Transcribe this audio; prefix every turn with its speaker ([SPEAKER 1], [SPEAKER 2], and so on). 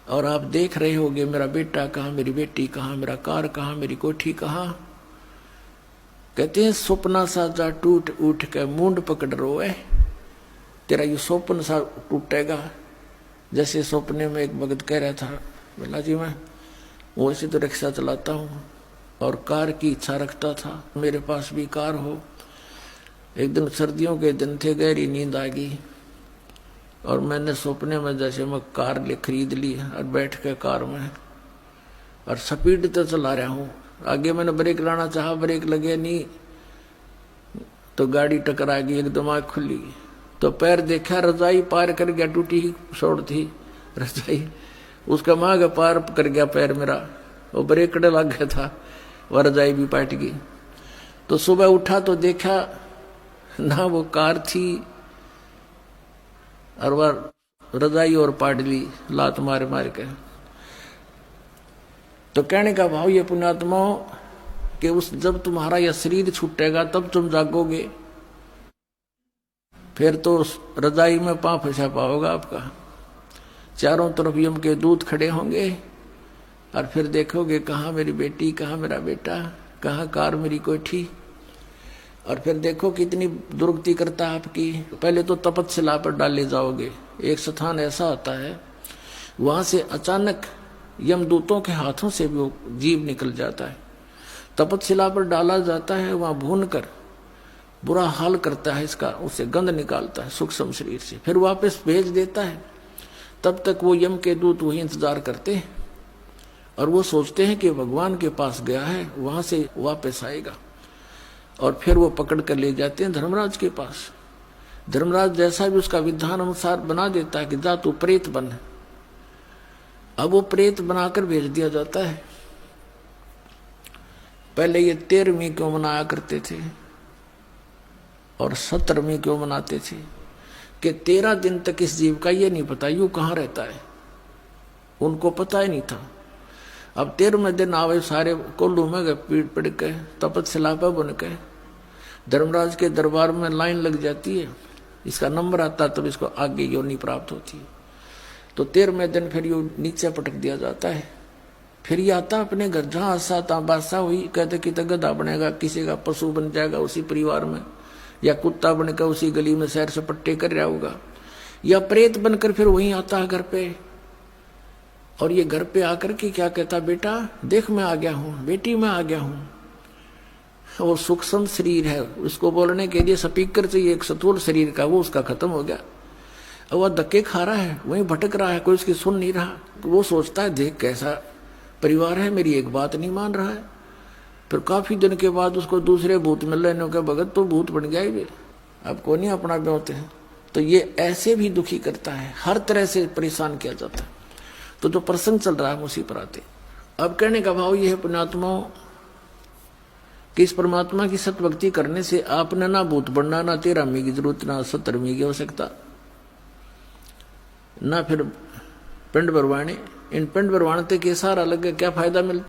[SPEAKER 1] और आप देख रहे होगे मेरा बेटा कहाँ, मेरी बेटी कहाँ, मेरा कार कहाँ, मेरी कोठी कहाँ। कहते हैं सपना साजा टूट उठ के मूंड पकड़ रोए, तेरा ये स्वप्न सा टूटेगा। जैसे सपने में एक भगत कह रहा था, बोला जी मैं वैसे तो रिक्शा चलाता हूँ और कार की इच्छा रखता था, मेरे पास भी कार हो। एक दिन सर्दियों के दिन थे, गहरी नींद आ गई और मैंने सपने में जैसे मैं कार ले खरीद ली और बैठ के कार में और स्पीड तो चला रहा हूँ। आगे मैंने ब्रेक लाना चाहा, ब्रेक लगे नहीं तो गाड़ी टकरा गई, एकदम आँख खुली तो पैर देखा, रजाई पार कर गया, टूटी ही छोड़ थी रजाई, उसका मांग पार कर गया पैर मेरा, वो ब्रेक लग गया था, वह रजाई भी पाट गई। तो सुबह उठा तो देखा ना वो कार थी और वह रजाई और पाट ली लात मार मार के। तो कहने का भाव ये पुण्यात्माओं कि उस जब तुम्हारा यह शरीर छूटेगा तब तुम जागोगे, फिर तो उस रजाई में पांव फंसा पाओगा आपका। चारों तरफ यम के दूत खड़े होंगे और फिर देखोगे कहाँ मेरी बेटी, कहाँ मेरा बेटा, कहाँ कार मेरी कोठी। और फिर देखो कितनी दुर्गति करता है आपकी। पहले तो तपस्या पर डाले जाओगे, एक स्थान ऐसा आता है वहां से अचानक यमदूतों के हाथों से भी जीव निकल जाता है। तपस्या पर डाला जाता है, वहां भून कर बुरा हाल करता है इसका, उसे गंध निकालता है सूक्ष्म शरीर से, फिर वापस भेज देता है। तब तक वो यम के दूत वही इंतजार करते हैं और वो सोचते हैं कि भगवान के पास गया है, वहां से वापस आएगा। और फिर वो पकड़ कर ले जाते हैं धर्मराज के पास। धर्मराज जैसा भी उसका विधान अनुसार बना देता है कि जा तू प्रेत बन। अब वो प्रेत बनाकर भेज दिया जाता है। पहले ये 13वीं क्यों मनाया करते थे और 17वीं क्यों मनाते थे कि 13 दिन तक इस जीव का ये नहीं पता यूं कहाँ रहता है, उनको पता ही नहीं था। अब 13वें दिन आवे सारे कोल्लू में गए, पीड़ पड़ के तपस्या पर बन के धर्मराज के दरबार में लाइन लग जाती है, इसका नंबर आता तब इसको आगे योनि प्राप्त होती है। तो 13वें दिन फिर यू नीचे पटक दिया जाता है। फिर ये आता अपने घर, जहाँ आशा बादशाह हुई, कहते कि गधा बनेगा, किसी का पशु बन जाएगा उसी परिवार में, या कुत्ता बनकर उसी गली में सैर सपट्टे कर रहा होगा, या प्रेत बनकर फिर वहीं आता है घर पे। और ये घर पे आकर के क्या कहता, बेटा देख मैं आ गया हूँ, बेटी मैं आ गया हूँ। वो सूक्ष्म शरीर है, उसको बोलने के लिए स्पीकर चाहिए एक स्थूल शरीर का, वो उसका खत्म हो गया। अब वह धक्के खा रहा है, वहीं भटक रहा है, कोई उसकी सुन नहीं रहा। तो वो सोचता है देख कैसा परिवार है, मेरी एक बात नहीं मान रहा है। फिर काफी दिन के बाद उसको दूसरे भूत मिल रहे हैं, भगत तो भूत बन गया ही, अब को नहीं अपना ब्योते हैं। तो ये ऐसे भी दुखी करता है, हर तरह से परेशान किया जाता है। तो जो प्रसंग चल रहा है उसी पर आते। अब कहने का भाव यह है पुण्यात्माओं कि इस परमात्मा की सतभक्ति करने से आपने ना भूत बनना, ना 13वीं की जरूरत, ना 17वीं की आवश्यकता, ना फिर पिंड भरवाने। इन पिंड भरवाने के सहारा लगे क्या फायदा मिलता।